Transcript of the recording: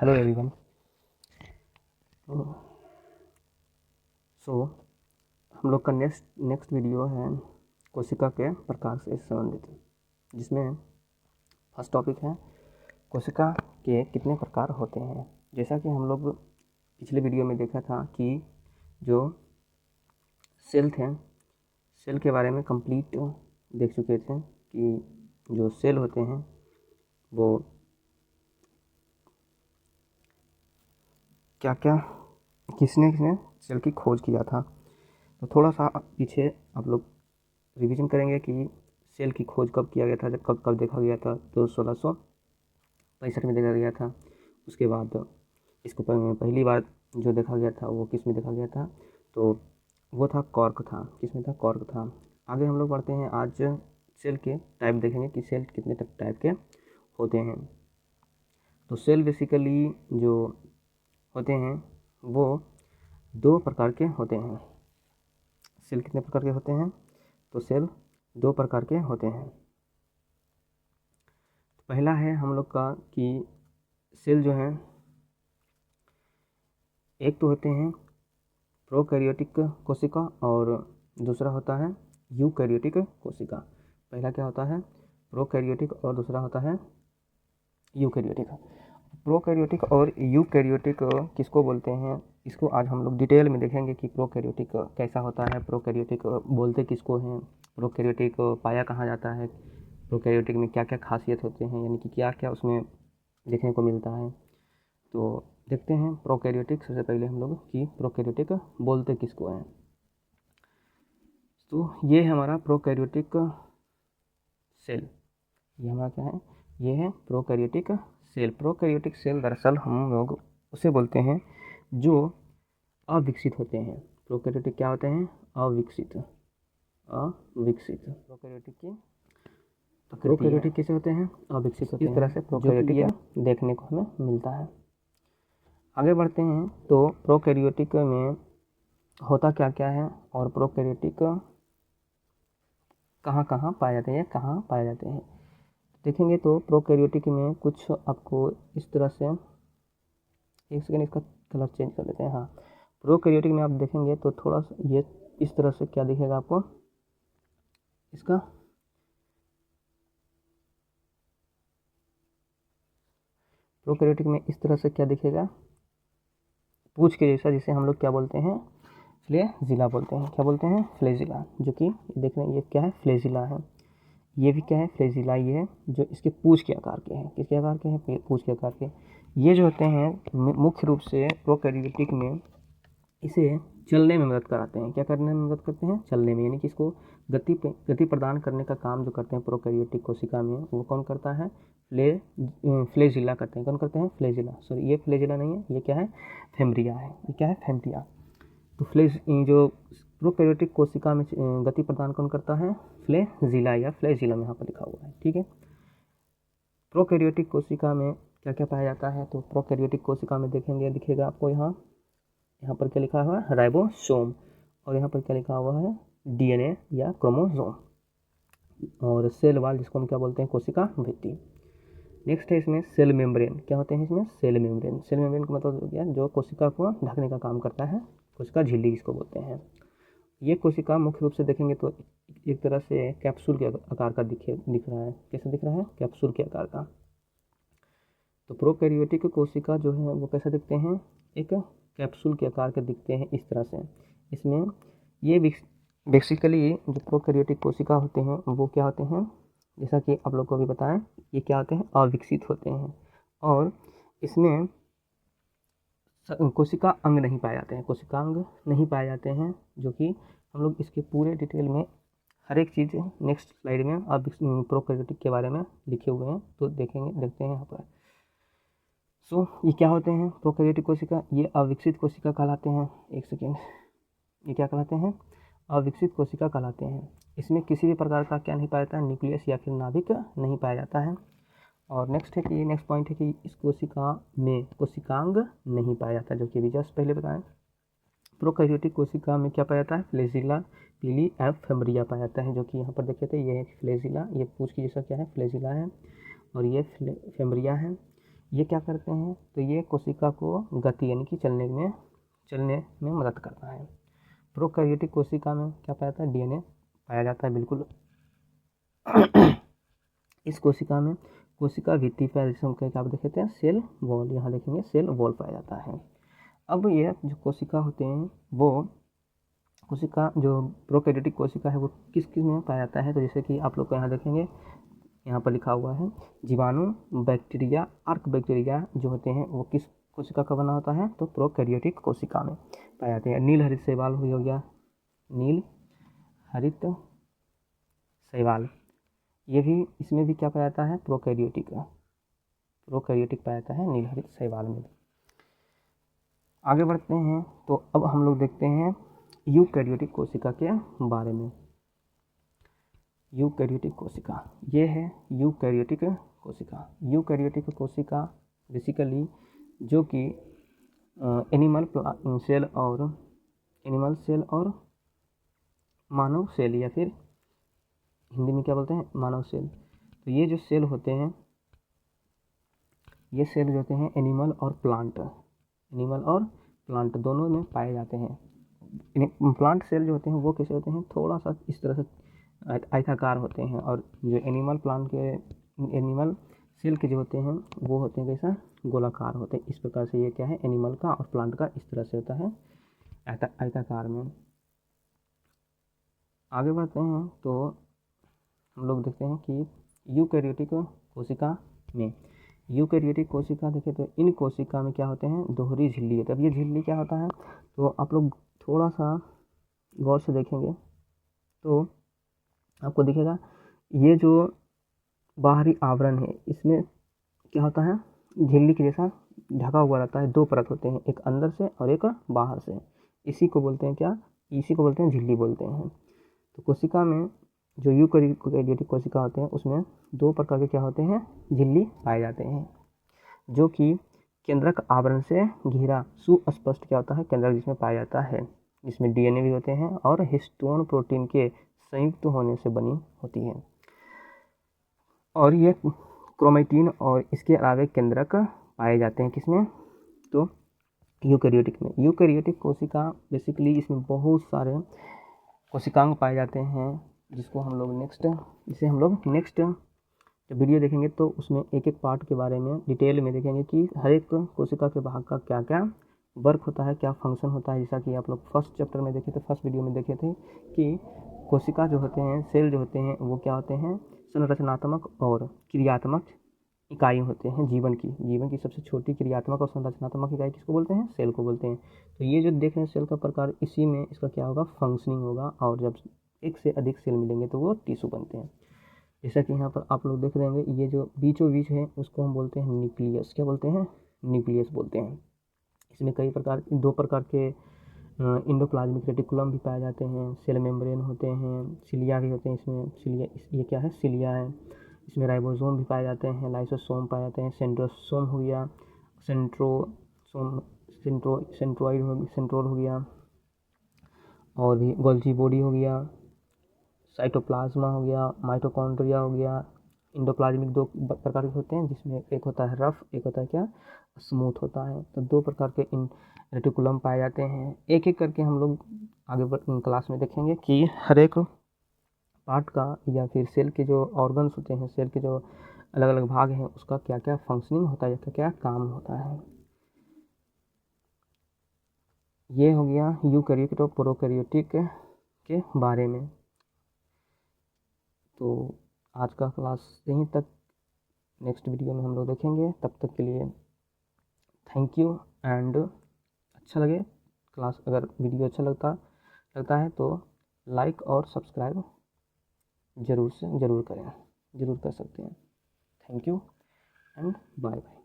Hello everyone. सो हम लोग का नेक्स्ट वीडियो है कोशिका के प्रकार से संबंधित, जिसमें फर्स्ट टॉपिक है कोशिका के कितने प्रकार होते हैं। जैसा कि हम लोग पिछले वीडियो में देखा था कि जो सेल थे, सेल के बारे में कंप्लीट देख चुके थे कि जो सेल होते हैं वो क्या क्या किसने सेल की खोज किया था। तो थोड़ा सा पीछे आप लोग रिवीजन करेंगे कि सेल की खोज कब किया गया था, कब देखा गया था। तो 1665 में देखा गया था। उसके बाद इसको पहली बार जो देखा गया था वो किस में देखा गया था, तो वो था कॉर्क था। किसमें था? कॉर्क था। आगे हम लोग बढ़ते हैं, आज सेल के टाइप देखेंगे कि सेल कितने टाइप के होते हैं। तो सेल बेसिकली जो होते हैं वो दो प्रकार के होते हैं। सेल कितने प्रकार के होते हैं? तो सेल दो प्रकार के होते हैं। तो पहला है हम लोग का कि सेल जो है, एक तो होते हैं प्रोकैरियोटिक कोशिका और दूसरा होता है यूकैरियोटिक कोशिका। पहला क्या होता है? प्रोकैरियोटिक और दूसरा होता है यूकैरियोटिक। प्रोकैरियोटिक और यूकैरियोटिक किसको बोलते हैं, इसको आज हम लोग डिटेल में देखेंगे कि प्रोकैरियोटिक कैसा होता है, प्रोकैरियोटिक बोलते किसको हैं, प्रोकैरियोटिक पाया कहाँ जाता है, प्रोकैरियोटिक में क्या क्या खासियत होते हैं, यानी कि क्या क्या उसमें देखने को मिलता है। तो देखते हैं प्रोकैरियोटिक। सबसे पहले हम लोग कि प्रोकैरियोटिक बोलते किसको हैं। तो ये है हमारा प्रोकैरियोटिक सेल। ये हमारा क्या है? ये है प्रोकैरियोटिक सेल। प्रोकैरियोटिक सेल दरअसल हम लोग उसे बोलते हैं जो अविकसित होते हैं। प्रोकैरियोटिक क्या होते हैं? अविकसित। प्रोकैरियोटिक की प्रोकैरियोटिक कैसे होते हैं? अविकसित होते हैं। इस तरह से प्रोकैरियोटिक देखने को हमें मिलता है। आगे बढ़ते हैं तो प्रोकैरियोटिक में होता क्या क्या है और प्रोकैरियोटिक कहाँ कहाँ पाए जाते हैं, कहाँ पाए जाते हैं देखेंगे। तो प्रोकैरियोटिक में कुछ आपको इस तरह से, एक सेकेंड इसका कलर चेंज कर लेते हैं। हाँ, प्रोकैरियोटिक में आप देखेंगे तो थोड़ा सा ये इस तरह से क्या दिखेगा आपको, इसका प्रोकैरियोटिक में इस तरह से क्या दिखेगा, पूछ के जैसा, जिसे हम लोग क्या बोलते हैं? फ्लैजिला बोलते हैं। क्या बोलते हैं? फ्लैजिला। जो कि देख रहे हैं ये क्या है? फ्लैजिला है। ये भी क्या है? फ्लैजिला। ये है जो इसके पूछ के आकार के हैं। किसके आकार के हैं? पूछ के आकार के। ये जो होते हैं मुख्य रूप से प्रोकैरियोटिक में इसे चलने में मदद कराते हैं। क्या करने में मदद करते हैं? चलने में, यानी कि इसको गति प्रदान करने का काम जो करते हैं प्रोकैरियोटिक कोशिका में, वो कौन करता है? फ्लैजिला करते हैं। कौन करते हैं? फ्लैजिला। सॉरी, ये फ्लैजिला नहीं है, ये क्या है? फैम्ब्रिया है। ये क्या है? फैम्ब्रिया। तो जो प्रोकैरियोटिक कोशिका में गति प्रदान कौन करता है? फ्लैजिला या फ्लैजिलम यहाँ पर लिखा हुआ है। ठीक है। प्रोकैरियोटिक कोशिका में क्या क्या पाया जाता है? तो प्रोकैरियोटिक कोशिका में देखेंगे, दिखेगा आपको यहाँ पर क्या लिखा हुआ है? राइबोसोम। और यहाँ पर क्या लिखा हुआ है? डीएनए या क्रोमोसोम। और सेल वॉल, जिसको हम क्या बोलते हैं? कोशिका भित्ति। नेक्स्ट है इसमें सेल मेम्ब्रेन। क्या होते हैं इसमें? Cell membrane. सेल मेम्ब्रेन का मतलब क्या है? जो कोशिका को ढकने का काम करता है, कोशिका झिल्ली इसको बोलते हैं। ये कोशिका मुख्य रूप से देखेंगे तो एक तरह से कैप्सूल के आकार का दिख रहा है। कैसा दिख रहा है? कैप्सूल के आकार का। तो प्रोकैरियोटिक कोशिका जो है वो कैसे दिखते हैं? एक कैप्सूल के आकार के दिखते हैं इस तरह से। इसमें ये बेसिकली जो प्रोकैरियोटिक कोशिका होते हैं वो क्या होते हैं, जैसा कि आप लोग को भी बताएं, ये क्या होते हैं? अविकसित होते हैं। और इसमें कोशिका अंग नहीं पाए जाते हैं, कोशिकांग नहीं पाए जाते हैं, जो कि हम लोग इसके पूरे डिटेल में हर एक चीज़ नेक्स्ट स्लाइड में अब प्रोकैरियोटिक के बारे में लिखे हुए हैं, तो देखते हैं यहाँ पर। सो ये क्या होते हैं? प्रोकैरियोटिक कोशिका ये अविकसित कोशिका कहलाते हैं। एक सेकेंड, ये क्या कहलाते हैं? अविकसित कोशिका कहलाते हैं। इसमें किसी भी प्रकार का क्या नहीं पाया जाता है? न्यूक्लियस या फिर नाभिक नहीं पाया जाता है। और नेक्स्ट पॉइंट है कि इस कोशिका में कोशिकांग नहीं पाया जाता, जो कि अभी जस्ट पहले बताएं। प्रोकैरियोटिक कोशिका में क्या पाया जाता है? फ्लैजिला, पीली एफ फैम्ब्रिया पाया जाता है, जो कि यहाँ पर देखे थे, ये है फ्लैजिला, ये पूछ की जैसा क्या है? फ्लैजिला है, और ये फैम्ब्रिया है। ये क्या करते हैं, तो ये कोशिका को गति यानी कि चलने में मदद करता है। प्रोकैरियोटिक कोशिका में क्या पाया जाता है, डीएनए पाया जाता है बिल्कुल। इस कोशिका में कोशिका भित्ति पर जिसे हम क्या देखे थे, सेल वॉल, यहाँ देखेंगे सेल वॉल पाया जाता है। अब ये जो कोशिका होते हैं वो कोशिका जो प्रोकैरियोटिक कोशिका है वो किस किस में पाया जाता है, तो जैसे कि आप लोग को यहाँ देखेंगे, यहाँ पर लिखा हुआ है जीवाणु, बैक्टीरिया, अर्क बैक्टीरिया जो होते हैं वो किस कोशिका का बना होता है, तो प्रोकैरियोटिक कोशिका में पाए जाते हैं। नील हरित शैवाल हो गया, नील हरित शैवाल, ये भी इसमें भी क्या पाया जाता है, प्रोकैरियोटिक पाया जाता है नील हरित शैवाल में। आगे बढ़ते हैं तो अब हम लोग देखते हैं यूकैरियोटिक कोशिका के बारे में। यूकैरियोटिक कोशिका, ये है यूकैरियोटिक कोशिका। यूकैरियोटिक कोशिका बेसिकली जो कि एनिमल सेल और मानव सेल, या फिर हिंदी में क्या बोलते हैं, मानव सेल। तो ये जो सेल होते हैं, ये सेल जो होते हैं एनिमल और प्लांट दोनों में पाए जाते हैं। प्लांट सेल जो होते हैं वो कैसे होते हैं, थोड़ा सा इस तरह से आयताकार होते हैं, और जो एनिमल सेल के जो होते हैं वो होते हैं कैसा, गोलाकार होते हैं। इस प्रकार से ये क्या है, एनिमल का और प्लांट का इस तरह से होता है आयताकार में। आगे बढ़ते हैं तो हम लोग देखते हैं कि यूकैरियोटिक कोशिका में, यूकैरियोटिक कोशिका देखें तो इन कोशिका में क्या होते हैं, दोहरी झिल्ली होती है। अब ये झिल्ली क्या होता है, तो आप लोग थोड़ा सा गौर से देखेंगे तो आपको दिखेगा ये जो बाहरी आवरण है इसमें क्या होता है, झिल्ली के जैसा ढका हुआ रहता है। दो परत होते हैं, एक अंदर से और एक बाहर से। इसी को बोलते हैं क्या, इसी को बोलते हैं झिल्ली बोलते हैं। तो कोशिका में जो यूकैरियोटिक कोशिका होते हैं उसमें दो प्रकार के क्या होते हैं, झिल्ली पाए जाते हैं, जो कि केंद्रक आवरण से घिरा सुस्पष्ट क्या होता है, केंद्रक जिसमें पाया जाता है, जिसमें डीएनए भी होते हैं और हिस्टोन प्रोटीन के संयुक्त होने से बनी होती है। और ये क्रोमैटिन और इसके अलावा केंद्रक पाए जाते हैं किसमें, तो यूकैरियोटिक में। यूकैरियोटिक कोशिका बेसिकली इसमें बहुत सारे कोशिकांग पाए जाते हैं, जिसको हम लोग नेक्स्ट जब वीडियो देखेंगे तो उसमें एक एक पार्ट के बारे में डिटेल में देखेंगे कि हर एक कोशिका के भाग का क्या क्या वर्क होता है, क्या फंक्शन होता है। जैसा कि आप लोग फर्स्ट चैप्टर में देखे थे, फर्स्ट वीडियो में देखे थे कि कोशिका जो होते हैं, सेल जो होते हैं वो क्या होते हैं, संरचनात्मक और क्रियात्मक इकाई होते हैं जीवन की सबसे छोटी क्रियात्मक और संरचनात्मक इकाई किसको बोलते हैं, सेल को बोलते हैं। तो ये जो देख रहे हैं सेल का प्रकार, इसी में इसका क्या होगा, फंक्शनिंग होगा, और जब एक से अधिक सेल मिलेंगे तो वो टिश्यू बनते हैं। जैसा कि यहाँ पर आप लोग देख रहे होंगे, ये जो बीचों बीच है उसको हम बोलते हैं न्यूक्लियस। क्या बोलते हैं, न्यूक्लियस बोलते हैं। इसमें दो प्रकार के इंडोप्लाज्मिक रेटिकुलम भी पाए जाते हैं, सेल मेम्ब्रेन होते हैं, सिलिया भी होते हैं इसमें। ये क्या है, सिलिया है। इसमें राइबोसोम भी पाए जाते हैं, लाइसोसोम पाए जाते हैं, सेंट्रोसोम हो गया, सेंट्रोइड हो गया, और भी गोल्जी बॉडी हो गया, साइटोप्लाज्मा हो गया, माइटोकॉन्ड्रिया हो गया। इंडोप्लाज्मिक दो प्रकार के होते हैं, जिसमें एक होता है रफ, एक होता है क्या, स्मूथ होता है। तो दो प्रकार के इन रेटिकुलम पाए जाते हैं। एक एक करके हम लोग आगे क्लास में देखेंगे कि हर एक पार्ट का या फिर सेल के जो ऑर्गन्स होते हैं, सेल के जो अलग अलग भाग हैं, उसका क्या क्या फंक्शनिंग होता है या क्या क्या काम होता है। ये हो गया यूकैरियोटिक और प्रोकैरियोटिक के बारे में। तो आज का क्लास यहीं तक, नेक्स्ट वीडियो में हम लोग देखेंगे। तब तक के लिए थैंक यू। एंड अच्छा लगे क्लास, अगर वीडियो अच्छा लगता है तो लाइक और सब्सक्राइब ज़रूर कर सकते हैं। Thank you and bye bye.